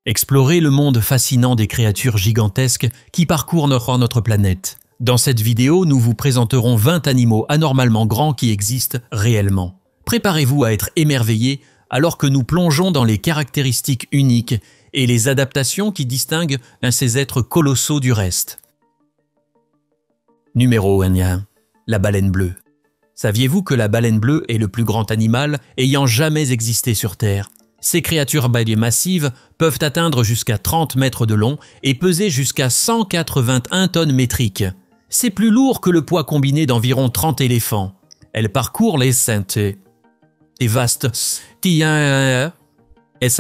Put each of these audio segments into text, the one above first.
Explorez le monde fascinant des créatures gigantesques qui parcourent notre planète. Dans cette vidéo, nous vous présenterons 20 animaux anormalement grands qui existent réellement. Préparez-vous à être émerveillés alors que nous plongeons dans les caractéristiques uniques et les adaptations qui distinguent ces êtres colossaux du reste. Numéro 1. La baleine bleue. Saviez-vous que la baleine bleue est le plus grand animal ayant jamais existé sur Terre? Ces créatures massives peuvent atteindre jusqu'à 30 mètres de long et peser jusqu'à 181 tonnes métriques. C'est plus lourd que le poids combiné d'environ 30 éléphants. Elles parcourent les vastes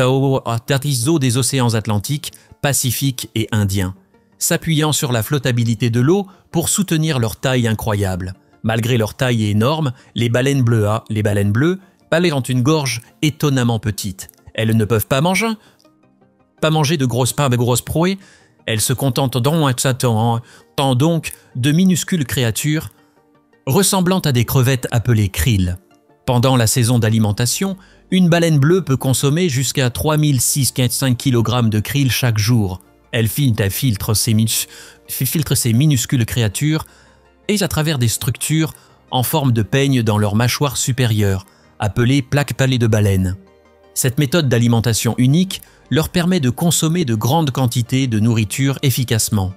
eaux des océans Atlantique, Pacifique et Indien, s'appuyant sur la flottabilité de l'eau pour soutenir leur taille incroyable. Malgré leur taille énorme, les baleines bleues ont une gorge étonnamment petite. Elles ne peuvent pas manger de grosses proies. Elles se contentent donc de minuscules créatures ressemblant à des crevettes appelées krill. Pendant la saison d'alimentation, une baleine bleue peut consommer jusqu'à 3605 kg de krill chaque jour. Elle filtre ces minuscules créatures et à travers des structures en forme de peigne dans leur mâchoire supérieure, appelées plaques palais de baleine. Cette méthode d'alimentation unique leur permet de consommer de grandes quantités de nourriture efficacement.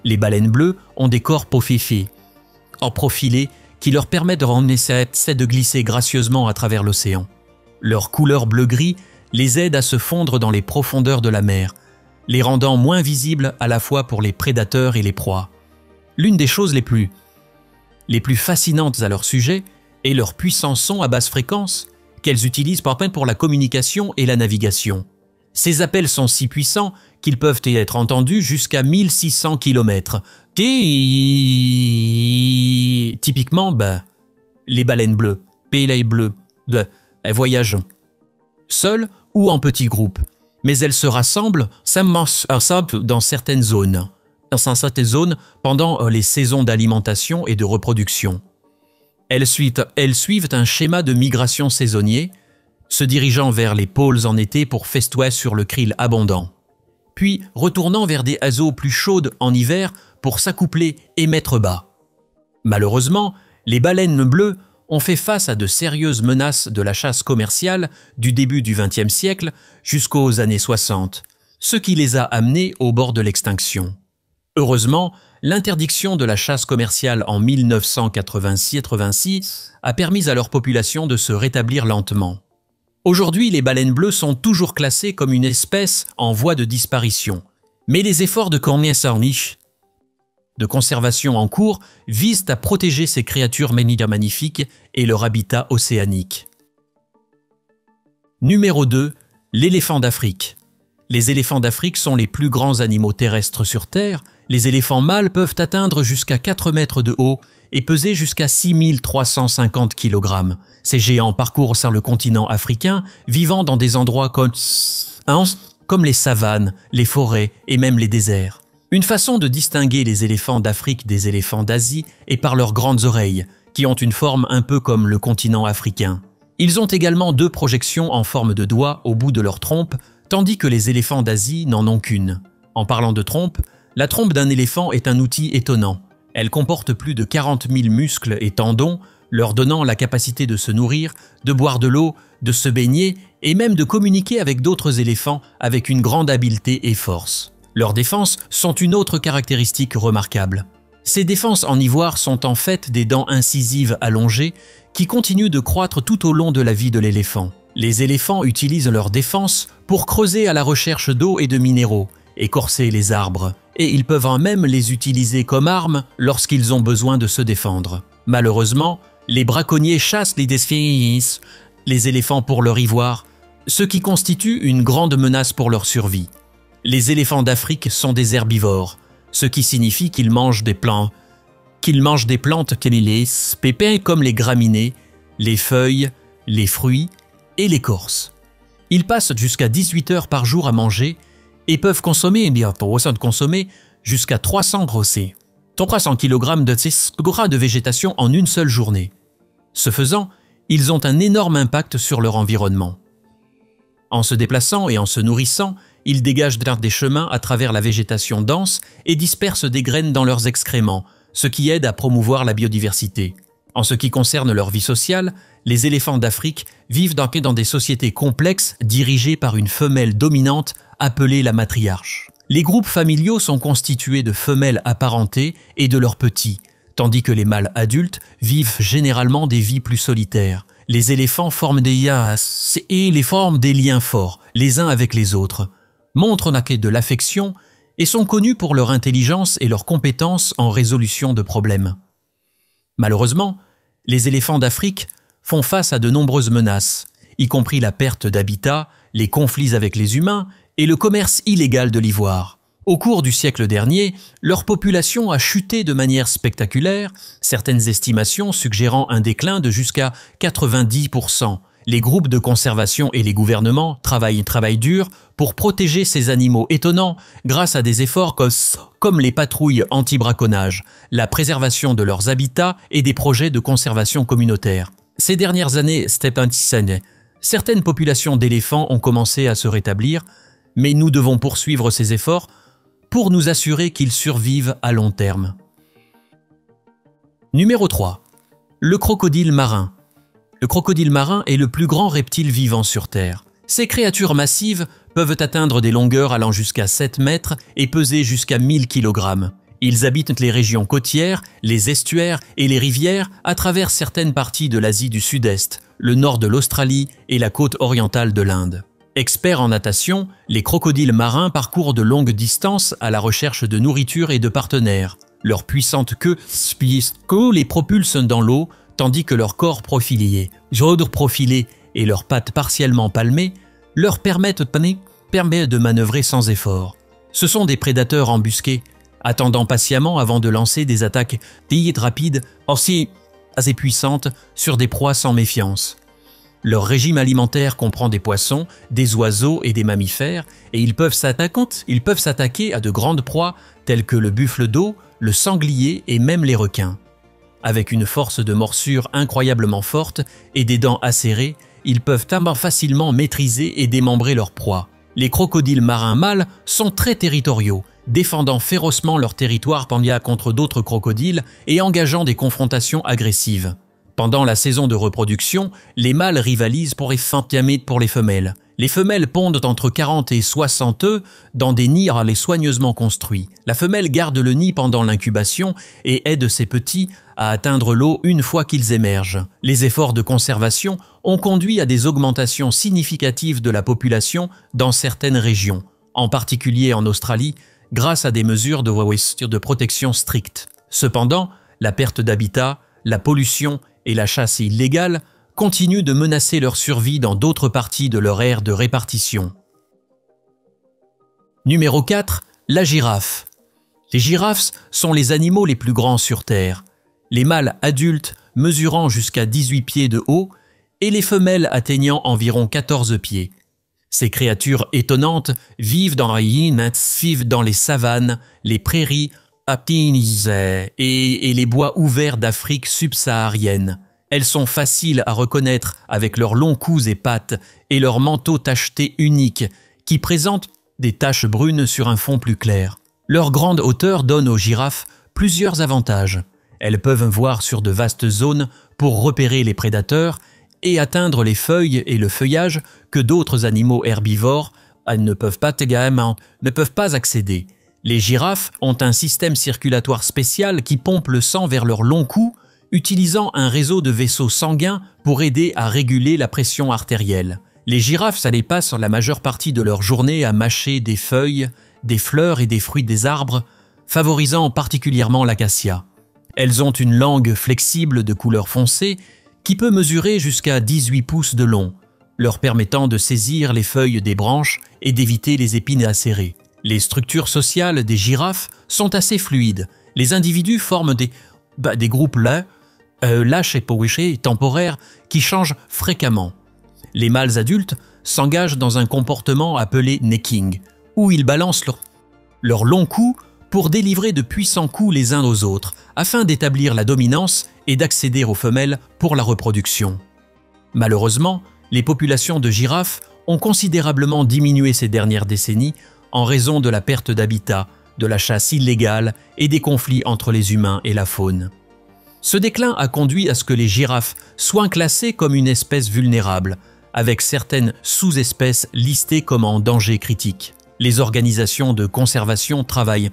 Les baleines bleues ont des corps profilés qui leur permettent de glisser gracieusement à travers l'océan. Leur couleur bleu-gris les aide à se fondre dans les profondeurs de la mer, les rendant moins visibles à la fois pour les prédateurs et les proies. L'une des choses les plus fascinantes à leur sujet est leur puissant son à basse fréquence qu'elles utilisent pour la communication et la navigation. Ces appels sont si puissants qu'ils peuvent être entendus jusqu'à 1600 km. Typiquement, les baleines bleues, elles voyagent seules ou en petits groupes, mais elles se rassemblent dans certaines zones pendant les saisons d'alimentation et de reproduction. Elles suivent un schéma de migration saisonnier, se dirigeant vers les pôles en été pour festoyer sur le krill abondant, puis retournant vers des eaux plus chaudes en hiver pour s'accoupler et mettre bas. Malheureusement, les baleines bleues ont fait face à de sérieuses menaces de la chasse commerciale du début du XXe siècle jusqu'aux années 60, ce qui les a amenées au bord de l'extinction. Heureusement, l'interdiction de la chasse commerciale en 1986 a permis à leur population de se rétablir lentement. Aujourd'hui, les baleines bleues sont toujours classées comme une espèce en voie de disparition, mais les efforts de conservation en cours visent à protéger ces créatures magnifiques et leur habitat océanique. Numéro 2. L'éléphant d'Afrique. Les éléphants d'Afrique sont les plus grands animaux terrestres sur Terre. Les éléphants mâles peuvent atteindre jusqu'à 4 mètres de haut et peser jusqu'à 6350 kg. Ces géants parcourent le continent africain, vivant dans des endroits comme les savanes, les forêts et même les déserts. Une façon de distinguer les éléphants d'Afrique des éléphants d'Asie est par leurs grandes oreilles, qui ont une forme un peu comme le continent africain. Ils ont également 2 projections en forme de doigts au bout de leur trompe, tandis que les éléphants d'Asie n'en ont qu'une. En parlant de trompe, la trompe d'un éléphant est un outil étonnant. Elle comporte plus de 40 000 muscles et tendons, leur donnant la capacité de se nourrir, de boire de l'eau, de se baigner et même de communiquer avec d'autres éléphants avec une grande habileté et force. Leurs défenses sont une autre caractéristique remarquable. Ces défenses en ivoire sont en fait des dents incisives allongées qui continuent de croître tout au long de la vie de l'éléphant. Les éléphants utilisent leurs défenses pour creuser à la recherche d'eau et de minéraux, écorcer les arbres, et ils peuvent même les utiliser comme armes lorsqu'ils ont besoin de se défendre. Malheureusement, les braconniers chassent les éléphants pour leur ivoire, ce qui constitue une grande menace pour leur survie. Les éléphants d'Afrique sont des herbivores, ce qui signifie qu'ils mangent des plantes comme les graminées, les feuilles, les fruits et l'écorce. Ils passent jusqu'à 18 heures par jour à manger et peuvent consommer jusqu'à 300 kg de végétation en une seule journée. Ce faisant, ils ont un énorme impact sur leur environnement. En se déplaçant et en se nourrissant, ils dégagent des chemins à travers la végétation dense et dispersent des graines dans leurs excréments, ce qui aide à promouvoir la biodiversité. En ce qui concerne leur vie sociale, les éléphants d'Afrique vivent dans des sociétés complexes dirigées par une femelle dominante appelée la matriarche. Les groupes familiaux sont constitués de femelles apparentées et de leurs petits, tandis que les mâles adultes vivent généralement des vies plus solitaires. Les éléphants forment des liens forts, les uns avec les autres, montrent de l'affection et sont connus pour leur intelligence et leur compétence en résolution de problèmes. Malheureusement, les éléphants d'Afrique font face à de nombreuses menaces, y compris la perte d'habitat, les conflits avec les humains et le commerce illégal de l'ivoire. Au cours du siècle dernier, leur population a chuté de manière spectaculaire, certaines estimations suggérant un déclin de jusqu'à 90%. Les groupes de conservation et les gouvernements travaillent dur pour protéger ces animaux étonnants grâce à des efforts comme les patrouilles anti-braconnage, la préservation de leurs habitats et des projets de conservation communautaire. Ces dernières années, certaines populations d'éléphants ont commencé à se rétablir, mais nous devons poursuivre ces efforts pour nous assurer qu'ils survivent à long terme. Numéro 3. Le crocodile marin. Le crocodile marin est le plus grand reptile vivant sur Terre. Ces créatures massives peuvent atteindre des longueurs allant jusqu'à 7 mètres et peser jusqu'à 1000 kg. Ils habitent les régions côtières, les estuaires et les rivières à travers certaines parties de l'Asie du Sud-Est, le nord de l'Australie et la côte orientale de l'Inde. Experts en natation, les crocodiles marins parcourent de longues distances à la recherche de nourriture et de partenaires. Leur puissante queue les propulse dans l'eau, tandis que leur corps profilé et leurs pattes partiellement palmées leur permettent de manœuvrer sans effort. Ce sont des prédateurs embusqués, attendant patiemment avant de lancer des attaques rapides assez puissantes sur des proies sans méfiance. Leur régime alimentaire comprend des poissons, des oiseaux et des mammifères, et ils peuvent s'attaquer à de grandes proies telles que le buffle d'eau, le sanglier et même les requins. Avec une force de morsure incroyablement forte et des dents acérées, ils peuvent facilement maîtriser et démembrer leur proie. Les crocodiles marins mâles sont très territoriaux, défendant férocement leur territoire contre d'autres crocodiles et engageant des confrontations agressives. Pendant la saison de reproduction, les mâles rivalisent pour les femelles. Les femelles pondent entre 40 et 60 œufs dans des nids soigneusement construits. La femelle garde le nid pendant l'incubation et aide ses petits à atteindre l'eau une fois qu'ils émergent. Les efforts de conservation ont conduit à des augmentations significatives de la population dans certaines régions, en particulier en Australie, grâce à des mesures de protection strictes. Cependant, la perte d'habitat, la pollution et la chasse illégale continuent de menacer leur survie dans d'autres parties de leur aire de répartition. Numéro 4. La girafe. Les girafes sont les animaux les plus grands sur Terre. Les mâles adultes mesurant jusqu'à 18 pieds de haut et les femelles atteignant environ 14 pieds. Ces créatures étonnantes vivent dans les savanes, les prairies, et les bois ouverts d'Afrique subsaharienne. Elles sont faciles à reconnaître avec leurs longs coups et pattes et leur manteau tacheté unique qui présente des taches brunes sur un fond plus clair. Leur grande hauteur donne aux girafes plusieurs avantages. Elles peuvent voir sur de vastes zones pour repérer les prédateurs et atteindre les feuilles et le feuillage que d'autres animaux herbivores ne peuvent pas accéder. Les girafes ont un système circulatoire spécial qui pompe le sang vers leur long cou, utilisant un réseau de vaisseaux sanguins pour aider à réguler la pression artérielle. Les girafes passent la majeure partie de leur journée à mâcher des feuilles, des fleurs et des fruits des arbres, favorisant particulièrement l'acacia. Elles ont une langue flexible de couleur foncée qui peut mesurer jusqu'à 18 pouces de long, leur permettant de saisir les feuilles des branches et d'éviter les épines acérées. Les structures sociales des girafes sont assez fluides. Les individus forment des groupes lâches et temporaires qui changent fréquemment. Les mâles adultes s'engagent dans un comportement appelé necking, où ils balancent leur long cou pour délivrer de puissants coups les uns aux autres, afin d'établir la dominance et d'accéder aux femelles pour la reproduction. Malheureusement, les populations de girafes ont considérablement diminué ces dernières décennies en raison de la perte d'habitat, de la chasse illégale et des conflits entre les humains et la faune. Ce déclin a conduit à ce que les girafes soient classées comme une espèce vulnérable, avec certaines sous-espèces listées comme en danger critique. Les organisations de conservation travaillent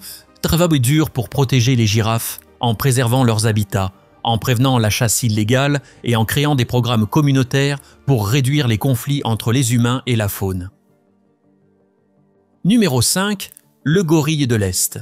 dur pour protéger les girafes en préservant leurs habitats, en prévenant la chasse illégale et en créant des programmes communautaires pour réduire les conflits entre les humains et la faune. Numéro 5. Le gorille de l'Est.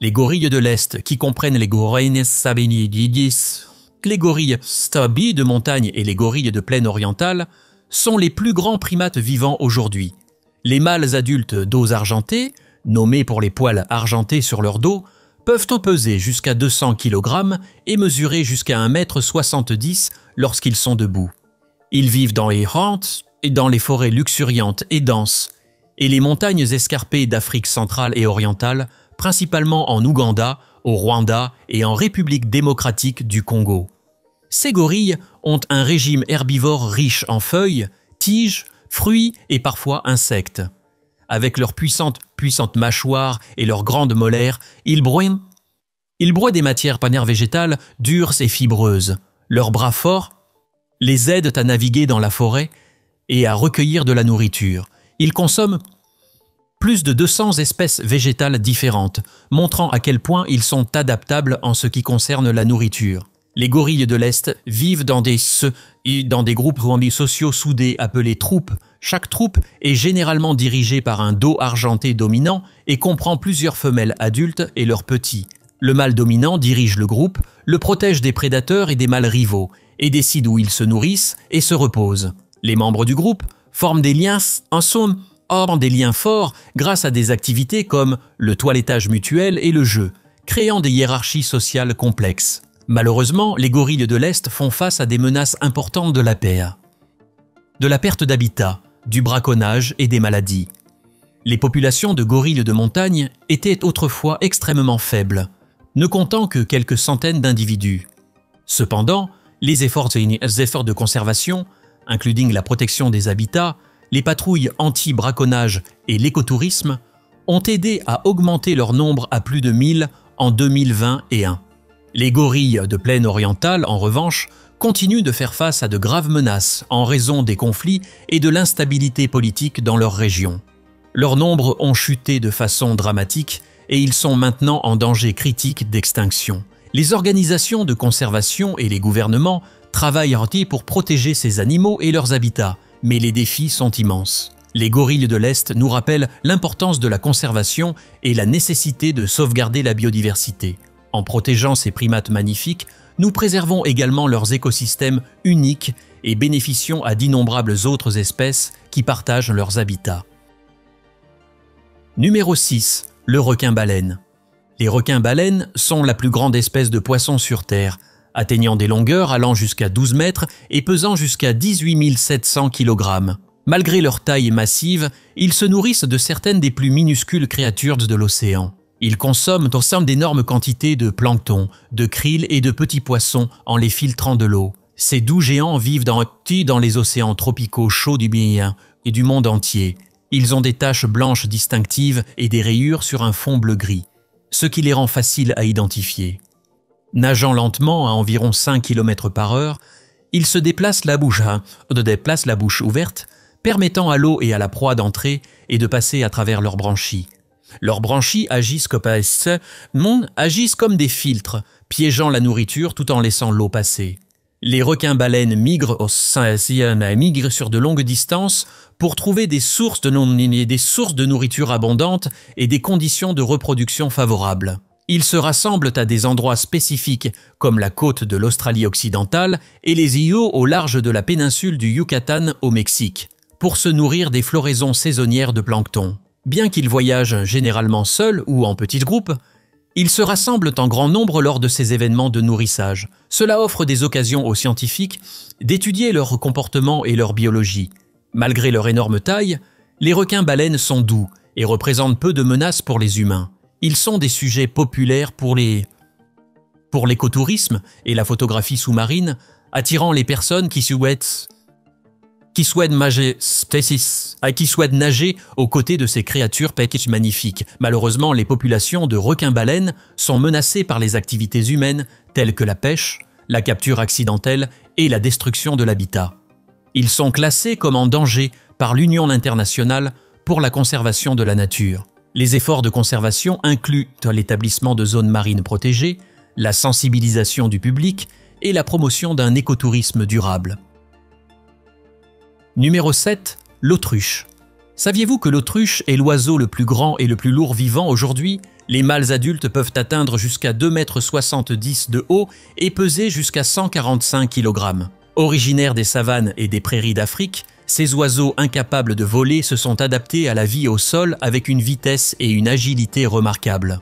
Les gorilles de l'Est, qui comprennent les gorilles sabinidis, les gorilles stabi de montagne et les gorilles de plaine orientale, sont les plus grands primates vivants aujourd'hui. Les mâles adultes dos argentés, nommés pour les poils argentés sur leur dos, peuvent peser jusqu'à 200 kg et mesurer jusqu'à 1,70 m lorsqu'ils sont debout. Ils vivent dans les hautes et dans les forêts luxuriantes et denses, et les montagnes escarpées d'Afrique centrale et orientale, principalement en Ouganda, au Rwanda et en République démocratique du Congo. Ces gorilles ont un régime herbivore riche en feuilles, tiges, fruits et parfois insectes. Avec leurs puissantes mâchoires et leurs grandes molaires, ils broient des matières premières végétales dures et fibreuses. Leurs bras forts les aident à naviguer dans la forêt et à recueillir de la nourriture. Ils consomment plus de 200 espèces végétales différentes, montrant à quel point ils sont adaptables en ce qui concerne la nourriture. Les gorilles de l'Est vivent dans des groupes sociaux soudés appelés troupes. Chaque troupe est généralement dirigée par un dos argenté dominant et comprend plusieurs femelles adultes et leurs petits. Le mâle dominant dirige le groupe, le protège des prédateurs et des mâles rivaux, et décide où ils se nourrissent et se reposent. Les membres du groupe forment des liens, en somme, des liens forts grâce à des activités comme le toilettage mutuel et le jeu, créant des hiérarchies sociales complexes. Malheureusement, les gorilles de l'Est font face à des menaces importantes de la perte d'habitat, du braconnage et des maladies. Les populations de gorilles de montagne étaient autrefois extrêmement faibles, ne comptant que quelques centaines d'individus. Cependant, les efforts de conservation, including la protection des habitats, les patrouilles anti-braconnage et l'écotourisme, ont aidé à augmenter leur nombre à plus de 1000 en 2021. Les gorilles de plaine orientale, en revanche, continuent de faire face à de graves menaces en raison des conflits et de l'instabilité politique dans leur région. Leurs nombres ont chuté de façon dramatique et ils sont maintenant en danger critique d'extinction. Les organisations de conservation et les gouvernements travaillent pour protéger ces animaux et leurs habitats, mais les défis sont immenses. Les gorilles de l'Est nous rappellent l'importance de la conservation et la nécessité de sauvegarder la biodiversité. En protégeant ces primates magnifiques, nous préservons également leurs écosystèmes uniques et bénéficions à d'innombrables autres espèces qui partagent leurs habitats. Numéro 6. Le requin-baleine. Les requins-baleines sont la plus grande espèce de poisson sur Terre, atteignant des longueurs allant jusqu'à 12 mètres et pesant jusqu'à 18 700 kg. Malgré leur taille massive, ils se nourrissent de certaines des plus minuscules créatures de l'océan. Ils consomment d'énormes quantités de plancton, de krill et de petits poissons en les filtrant de l'eau. Ces doux géants vivent dans les océans tropicaux chauds du Méditerranée et du monde entier. Ils ont des taches blanches distinctives et des rayures sur un fond bleu-gris, ce qui les rend faciles à identifier. Nageant lentement à environ 5 km/h, ils se déplacent la bouche ouverte, permettant à l'eau et à la proie d'entrer et de passer à travers leurs branchies. Leurs branchies agissent comme des filtres, piégeant la nourriture tout en laissant l'eau passer. Les requins-baleines migrent sur de longues distances pour trouver des sources de nourriture abondantes et des conditions de reproduction favorables. Ils se rassemblent à des endroits spécifiques comme la côte de l'Australie occidentale et les îlots au large de la péninsule du Yucatan au Mexique, pour se nourrir des floraisons saisonnières de plancton. Bien qu'ils voyagent généralement seuls ou en petits groupes, ils se rassemblent en grand nombre lors de ces événements de nourrissage. Cela offre des occasions aux scientifiques d'étudier leur comportement et leur biologie. Malgré leur énorme taille, les requins-baleines sont doux et représentent peu de menaces pour les humains. Ils sont des sujets populaires pour l'écotourisme et la photographie sous-marine, attirant les personnes qui souhaitent qui souhaitent nager aux côtés de ces créatures magnifiques. Malheureusement, les populations de requins-baleines sont menacées par les activités humaines telles que la pêche, la capture accidentelle et la destruction de l'habitat. Ils sont classés comme en danger par l'Union internationale pour la conservation de la nature. Les efforts de conservation incluent l'établissement de zones marines protégées, la sensibilisation du public et la promotion d'un écotourisme durable. Numéro 7. L'autruche. Saviez-vous que l'autruche est l'oiseau le plus grand et le plus lourd vivant aujourd'hui? Les mâles adultes peuvent atteindre jusqu'à 2,70 m de haut et peser jusqu'à 145 kg. Originaires des savanes et des prairies d'Afrique, ces oiseaux incapables de voler se sont adaptés à la vie au sol avec une vitesse et une agilité remarquables.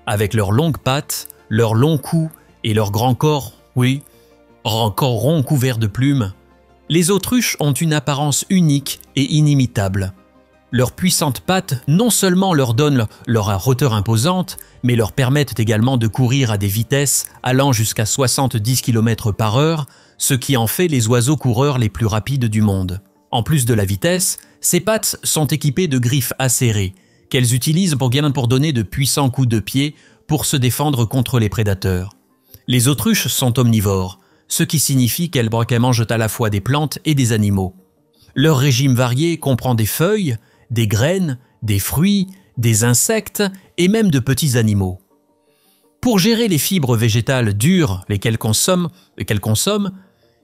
Avec leurs longues pattes, leurs longs cous et leur grand corps, corps rond couvert de plumes, les autruches ont une apparence unique et inimitable. Leurs puissantes pattes non seulement leur donnent leur hauteur imposante, mais leur permettent également de courir à des vitesses allant jusqu'à 70 km/h, ce qui en fait les oiseaux coureurs les plus rapides du monde. En plus de la vitesse, ces pattes sont équipées de griffes acérées, qu'elles utilisent pour donner de puissants coups de pied pour se défendre contre les prédateurs. Les autruches sont omnivores, ce qui signifie qu'elles mangent à la fois des plantes et des animaux. Leur régime varié comprend des feuilles, des graines, des fruits, des insectes et même de petits animaux. Pour gérer les fibres végétales dures qu'elles consomment,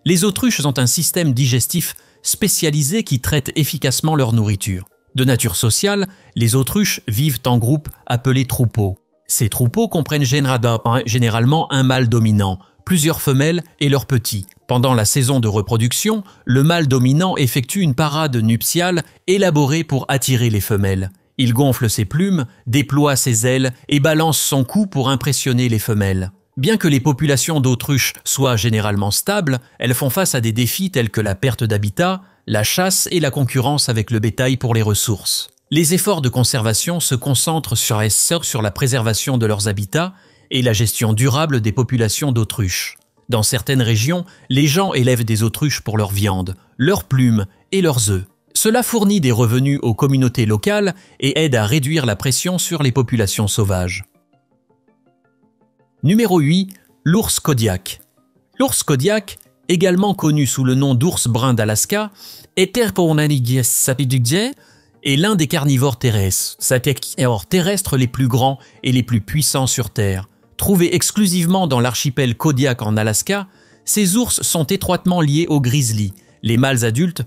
les autruches ont un système digestif spécialisé qui traite efficacement leur nourriture. De nature sociale, les autruches vivent en groupes appelés troupeaux. Ces troupeaux comprennent généralement un mâle dominant, plusieurs femelles et leurs petits. Pendant la saison de reproduction, le mâle dominant effectue une parade nuptiale élaborée pour attirer les femelles. Il gonfle ses plumes, déploie ses ailes et balance son cou pour impressionner les femelles. Bien que les populations d'autruches soient généralement stables, elles font face à des défis tels que la perte d'habitat, la chasse et la concurrence avec le bétail pour les ressources. Les efforts de conservation se concentrent sur la préservation de leurs habitats et la gestion durable des populations d'autruches. Dans certaines régions, les gens élèvent des autruches pour leur viande, leurs plumes et leurs œufs. Cela fournit des revenus aux communautés locales et aide à réduire la pression sur les populations sauvages. Numéro 8. L'ours Kodiak. L'ours Kodiak, également connu sous le nom d'ours brun d'Alaska, est l'un des carnivores terrestres les plus grands et les plus puissants sur Terre. Trouvés exclusivement dans l'archipel Kodiak en Alaska, ces ours sont étroitement liés aux grizzlies. Les mâles adultes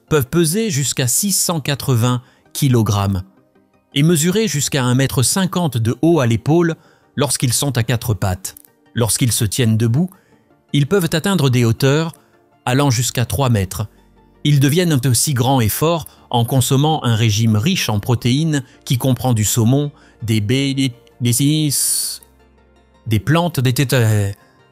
peuvent peser jusqu'à 680 kg et mesurer jusqu'à 1,50 m de haut à l'épaule lorsqu'ils sont à quatre pattes. Lorsqu'ils se tiennent debout, ils peuvent atteindre des hauteurs allant jusqu'à 3 mètres. Ils deviennent aussi grands et forts en consommant un régime riche en protéines qui comprend du saumon, des baies, des plantes,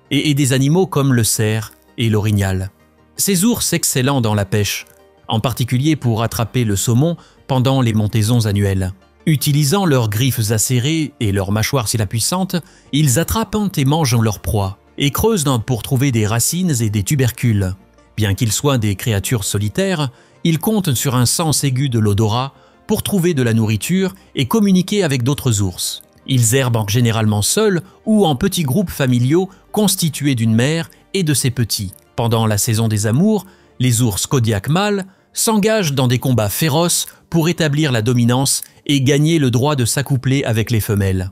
et des animaux comme le cerf et l'orignal. Ces ours excellents dans la pêche, en particulier pour attraper le saumon pendant les montaisons annuelles. Utilisant leurs griffes acérées et leurs mâchoires puissantes, ils attrapent et mangent leur proie et creusent pour trouver des racines et des tubercules. Bien qu'ils soient des créatures solitaires, ils comptent sur un sens aigu de l'odorat pour trouver de la nourriture et communiquer avec d'autres ours. Ils herbent généralement seuls ou en petits groupes familiaux constitués d'une mère et de ses petits. Pendant la saison des amours, les ours Kodiak mâles s'engagent dans des combats féroces pour établir la dominance et gagner le droit de s'accoupler avec les femelles.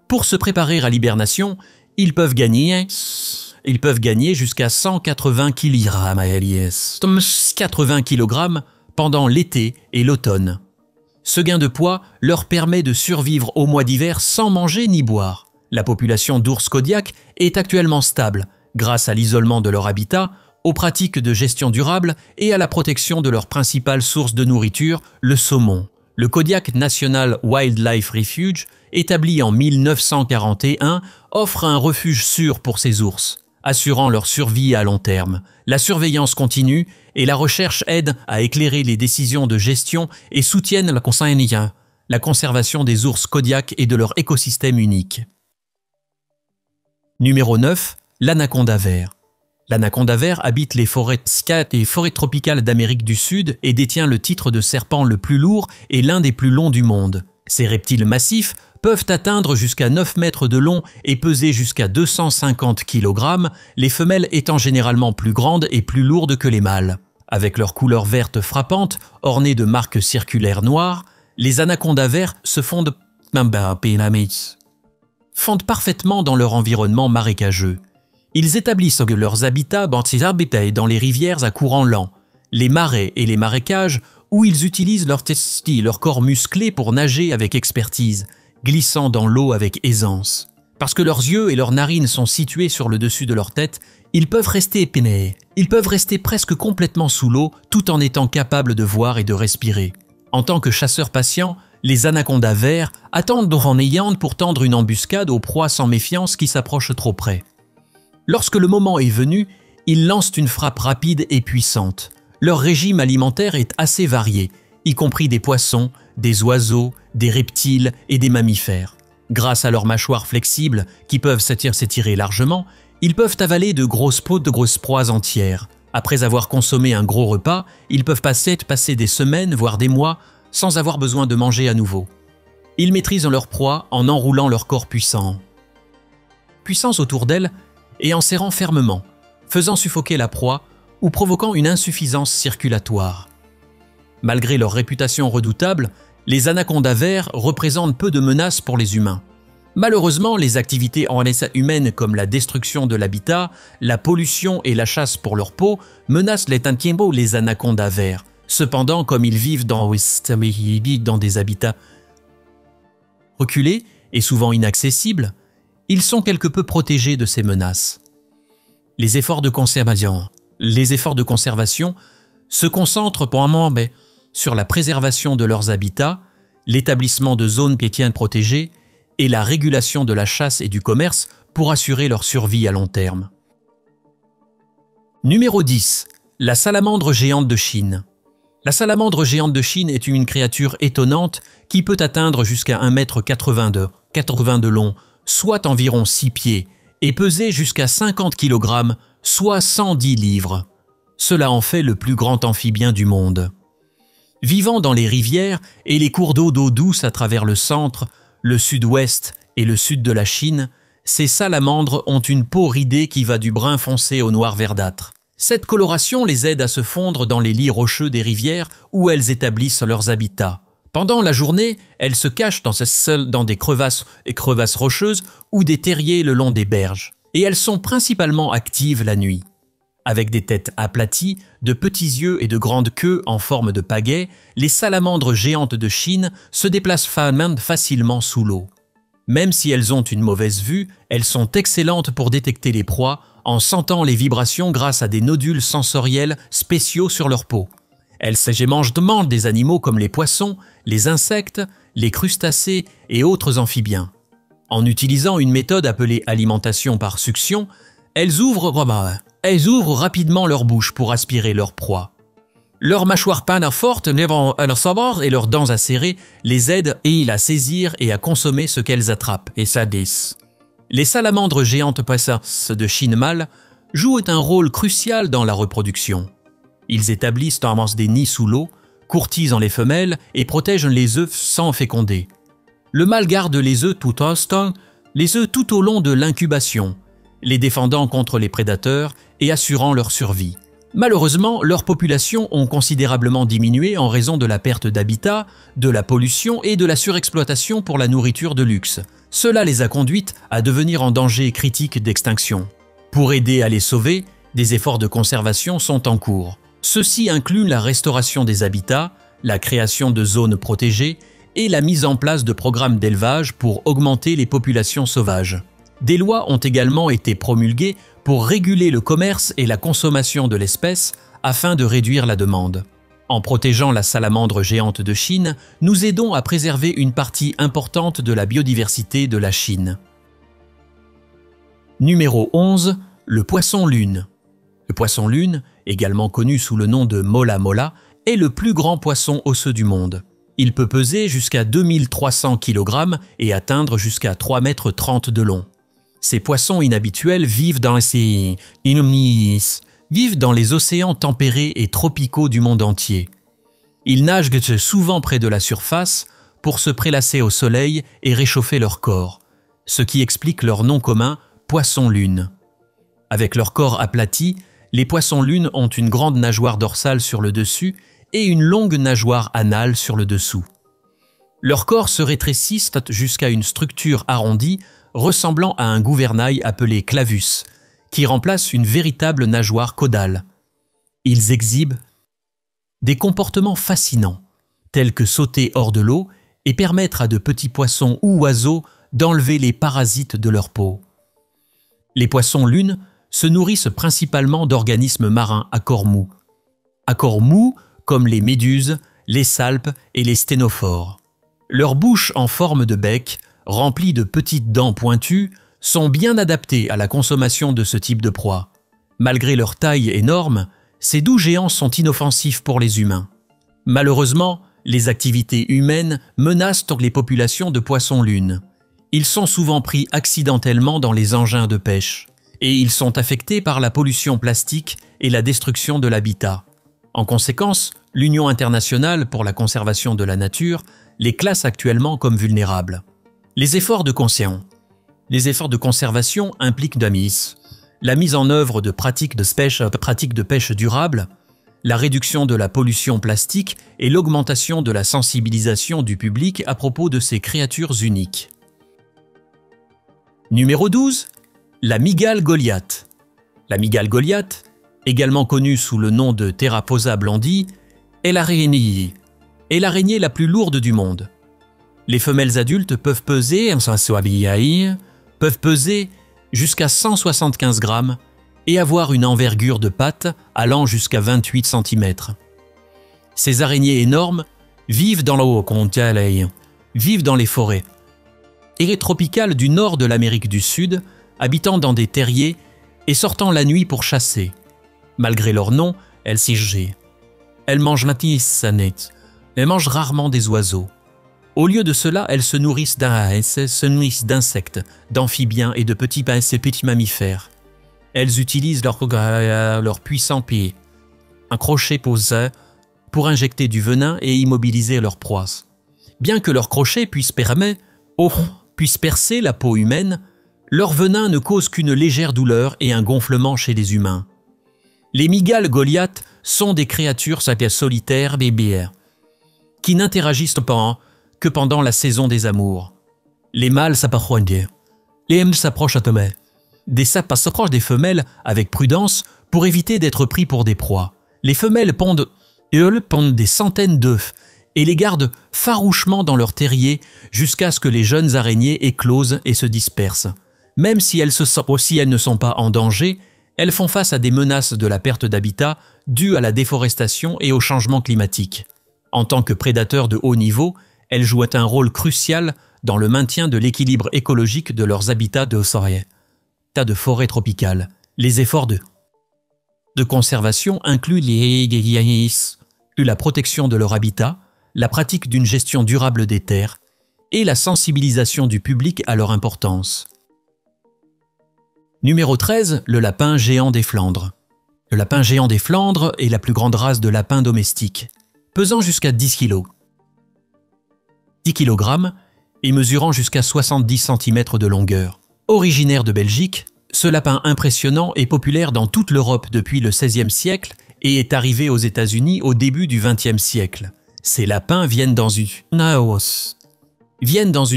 Pour se préparer à l'hibernation, ils peuvent gagner jusqu'à 180 kg pendant l'été et l'automne. Ce gain de poids leur permet de survivre au mois d'hiver sans manger ni boire. La population d'ours Kodiak est actuellement stable grâce à l'isolement de leur habitat, aux pratiques de gestion durable et à la protection de leur principale source de nourriture, le saumon. Le Kodiak National Wildlife Refuge, établi en 1941, offre un refuge sûr pour ces ours, assurant leur survie à long terme. La surveillance continue et la recherche aide à éclairer les décisions de gestion et soutiennent la conservation des ours Kodiak et de leur écosystème unique. Numéro 9. L'anaconda vert. L'anaconda vert habite les forêts scat et forêts tropicales d'Amérique du Sud et détient le titre de serpent le plus lourd et l'un des plus longs du monde. Ces reptiles massifs peuvent atteindre jusqu'à 9 mètres de long et peser jusqu'à 250 kg, les femelles étant généralement plus grandes et plus lourdes que les mâles. Avec leur couleur verte frappante, ornée de marques circulaires noires, les anacondas verts se fondent parfaitement dans leur environnement marécageux. Ils établissent leurs habitats dans les rivières à courant lent, les marais et les marécages où ils utilisent leur corps musclé pour nager avec expertise, glissant dans l'eau avec aisance. Parce que leurs yeux et leurs narines sont situés sur le dessus de leur tête, ils peuvent rester épinés. Ils peuvent rester presque complètement sous l'eau tout en étant capables de voir et de respirer. En tant que chasseurs patients, les anacondas verts attendent en ayant pour tendre une embuscade aux proies sans méfiance qui s'approchent trop près. Lorsque le moment est venu, ils lancent une frappe rapide et puissante. Leur régime alimentaire est assez varié, y compris des poissons, des oiseaux, des reptiles et des mammifères. Grâce à leurs mâchoires flexibles qui peuvent s'étirer largement, ils peuvent avaler de grosses proies entières. Après avoir consommé un gros repas, ils peuvent passer des semaines, voire des mois, sans avoir besoin de manger à nouveau. Ils maîtrisent leur proie en enroulant leur corps puissant. Puissance autour d'elles et en serrant fermement, faisant suffoquer la proie ou provoquant une insuffisance circulatoire. Malgré leur réputation redoutable, les anacondas verts représentent peu de menaces pour les humains. Malheureusement, les activités humaines comme la destruction de l'habitat, la pollution et la chasse pour leur peau menacent les anacondas verts. Cependant, comme ils vivent dans des habitats reculés et souvent inaccessibles, ils sont quelque peu protégés de ces menaces. Les efforts de conservation se concentrent sur la préservation de leurs habitats, l'établissement de zones protégées et la régulation de la chasse et du commerce pour assurer leur survie à long terme. Numéro 10. La salamandre géante de Chine. La salamandre géante de Chine est une créature étonnante qui peut atteindre jusqu'à 1,80 m de long, soit environ 6 pieds, et peser jusqu'à 50 kg, soit 110 livres. Cela en fait le plus grand amphibien du monde. Vivant dans les rivières et les cours d'eau douce à travers le centre, le sud-ouest et le sud de la Chine, ces salamandres ont une peau ridée qui va du brun foncé au noir verdâtre. Cette coloration les aide à se fondre dans les lits rocheux des rivières où elles établissent leurs habitats. Pendant la journée, elles se cachent dans des crevasses rocheuses ou des terriers le long des berges. Et elles sont principalement actives la nuit. Avec des têtes aplaties, de petits yeux et de grandes queues en forme de pagaie, les salamandres géantes de Chine se déplacent facilement sous l'eau. Même si elles ont une mauvaise vue, elles sont excellentes pour détecter les proies en sentant les vibrations grâce à des nodules sensoriels spéciaux sur leur peau. Elles mangent des animaux comme les poissons, les insectes, les crustacés et autres amphibiens. En utilisant une méthode appelée alimentation par succion, elles ouvrent rapidement leur bouche pour aspirer leur proie. Leur mâchoire forte, leurs sabres et leurs dents acérées les aident à saisir et à consommer ce qu'elles attrapent, et sadissent. Les salamandres géantes de Chine mâle jouent un rôle crucial dans la reproduction. Ils établissent des nids sous l'eau, courtisent les femelles et protègent les œufs sans féconder. Le mâle garde les œufs tout au long de l'incubation, les défendant contre les prédateurs et assurant leur survie. Malheureusement, leurs populations ont considérablement diminué en raison de la perte d'habitat, de la pollution et de la surexploitation pour la nourriture de luxe. Cela les a conduites à devenir en danger critique d'extinction. Pour aider à les sauver, des efforts de conservation sont en cours. Ceux-ci incluent la restauration des habitats, la création de zones protégées et la mise en place de programmes d'élevage pour augmenter les populations sauvages. Des lois ont également été promulguées pour réguler le commerce et la consommation de l'espèce afin de réduire la demande. En protégeant la salamandre géante de Chine, nous aidons à préserver une partie importante de la biodiversité de la Chine. Numéro 11. Le poisson-lune. Le poisson-lune, également connu sous le nom de mola mola, est le plus grand poisson osseux du monde. Il peut peser jusqu'à 2300 kg et atteindre jusqu'à 3,30 m de long. Ces poissons inhabituels vivent dans les océans tempérés et tropicaux du monde entier. Ils nagent souvent près de la surface pour se prélasser au soleil et réchauffer leur corps, ce qui explique leur nom commun, poisson-lune. Avec leur corps aplati, les poissons-lunes ont une grande nageoire dorsale sur le dessus et une longue nageoire anale sur le dessous. Leurs corps se rétrécissent jusqu'à une structure arrondie ressemblant à un gouvernail appelé clavus, qui remplace une véritable nageoire caudale. Ils exhibent des comportements fascinants, tels que sauter hors de l'eau et permettre à de petits poissons ou oiseaux d'enlever les parasites de leur peau. Les poissons-lunes se nourrissent principalement d'organismes marins à corps mou. À corps mou, comme les méduses, les salpes et les sténophores. Leurs bouches en forme de bec, remplies de petites dents pointues, sont bien adaptées à la consommation de ce type de proie. Malgré leur taille énorme, ces doux géants sont inoffensifs pour les humains. Malheureusement, les activités humaines menacent les populations de poissons-lunes. Ils sont souvent pris accidentellement dans les engins de pêche, et ils sont affectés par la pollution plastique et la destruction de l'habitat. En conséquence, l'Union internationale pour la conservation de la nature les classe actuellement comme vulnérables. Les efforts de conservation impliquent la mise en œuvre de pratiques de pêche durables, la réduction de la pollution plastique et l'augmentation de la sensibilisation du public à propos de ces créatures uniques. Numéro 12. La mygale goliath. La mygale goliath, également connue sous le nom de Théraposa blondie, est l'araignée la plus lourde du monde. Les femelles adultes peuvent peser jusqu'à 175 grammes et avoir une envergure de pattes allant jusqu'à 28 cm. Ces araignées énormes vivent dans les forêts tropicales du nord de l'Amérique du Sud, habitant dans des terriers et sortant la nuit pour chasser. Malgré leur nom, elles mangent rarement des oiseaux. Au lieu de cela, elles se nourrissent d'insectes, d'amphibiens et de petits mammifères. Elles utilisent leurs puissants pieds, un crochet posé, pour injecter du venin et immobiliser leur proie. Bien que leur crochet puisse percer la peau humaine, leur venin ne cause qu'une légère douleur et un gonflement chez les humains. Les mygales goliath sont des créatures solitaires qui n'interagissent pas que pendant la saison des amours. Les mâles s'approchent des femelles avec prudence pour éviter d'être pris pour des proies. Les femelles pondent des centaines d'œufs et les gardent farouchement dans leur terrier jusqu'à ce que les jeunes araignées éclosent et se dispersent. Même si elles ne sont pas en danger, elles font face à des menaces de la perte d'habitat due à la déforestation et au changement climatique. En tant que prédateurs de haut niveau, elles jouent un rôle crucial dans le maintien de l'équilibre écologique de leurs habitats de forêt tropicale. Les efforts de conservation incluent la protection de leur habitat, la pratique d'une gestion durable des terres et la sensibilisation du public à leur importance. Numéro 13, le lapin géant des Flandres. Le lapin géant des Flandres est la plus grande race de lapins domestiques, pesant jusqu'à 10 kg. 10 kg et mesurant jusqu'à 70 cm de longueur. Originaire de Belgique, ce lapin impressionnant est populaire dans toute l'Europe depuis le XVIe siècle et est arrivé aux États-Unis au début du XXe siècle. Ces lapins viennent dans une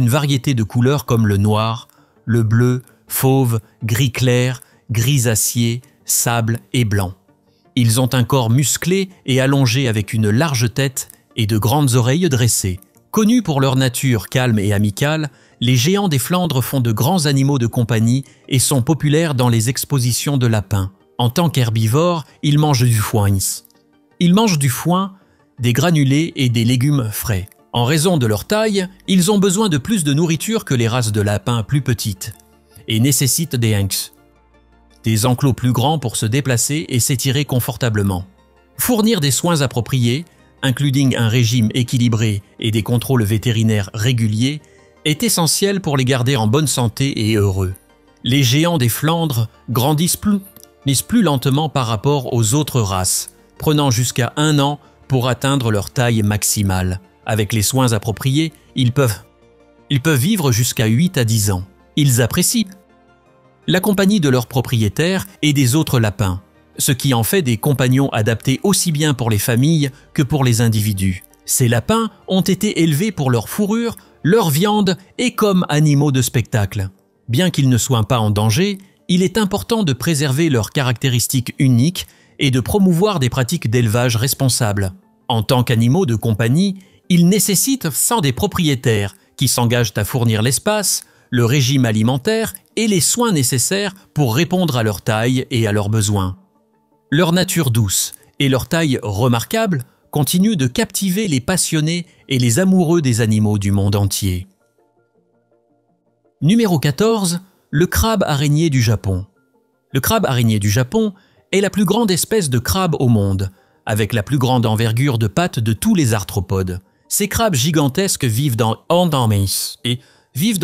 variété de couleurs comme le noir, le bleu, fauve, gris clair, gris-acier, sable et blanc. Ils ont un corps musclé et allongé avec une large tête et de grandes oreilles dressées. Connus pour leur nature calme et amicale, les géants des Flandres font de grands animaux de compagnie et sont populaires dans les expositions de lapins. En tant qu'herbivores, ils mangent du foin. Des granulés et des légumes frais. En raison de leur taille, ils ont besoin de plus de nourriture que les races de lapins plus petites et nécessitent des enclos plus grands pour se déplacer et s'étirer confortablement. Fournir des soins appropriés, including un régime équilibré et des contrôles vétérinaires réguliers, est essentiel pour les garder en bonne santé et heureux. Les géants des Flandres grandissent plus lentement par rapport aux autres races, prenant jusqu'à 1 an pour atteindre leur taille maximale. Avec les soins appropriés, ils peuvent vivre jusqu'à 8 à 10 ans. Ils apprécient la compagnie de leurs propriétaires et des autres lapins, ce qui en fait des compagnons adaptés aussi bien pour les familles que pour les individus. Ces lapins ont été élevés pour leur fourrure, leur viande et comme animaux de spectacle. Bien qu'ils ne soient pas en danger, il est important de préserver leurs caractéristiques uniques et de promouvoir des pratiques d'élevage responsables. En tant qu'animaux de compagnie, ils nécessitent des propriétaires qui s'engagent à fournir l'espace, le régime alimentaire et les soins nécessaires pour répondre à leur taille et à leurs besoins. Leur nature douce et leur taille remarquable continuent de captiver les passionnés et les amoureux des animaux du monde entier. Numéro 14. Le crabe araignée du Japon. Le crabe araignée du Japon est la plus grande espèce de crabe au monde, avec la plus grande envergure de pattes de tous les arthropodes. Ces crabes gigantesques vivent dans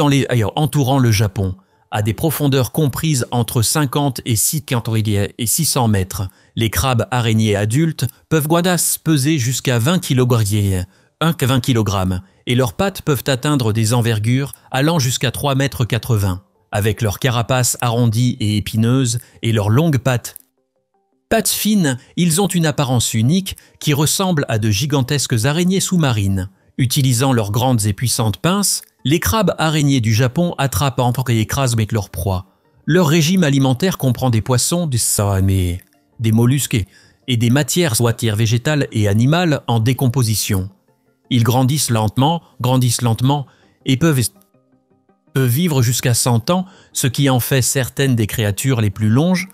les entourant le Japon, à des profondeurs comprises entre 50 et 600 mètres. Les crabes araignées adultes peuvent peser jusqu'à 20 kg, et leurs pattes peuvent atteindre des envergures allant jusqu'à 3,80 mètres. Avec leur carapace arrondie et épineuse et leurs longues pattes fines, ils ont une apparence unique qui ressemble à de gigantesques araignées sous-marines. Utilisant leurs grandes et puissantes pinces, les crabes araignées du Japon attrapent et écrasent leurs proies. Leur régime alimentaire comprend des poissons, des mollusques et des matières végétales et animales en décomposition. Ils grandissent lentement et peuvent vivre jusqu'à 100 ans, ce qui en fait certaines des créatures les plus longes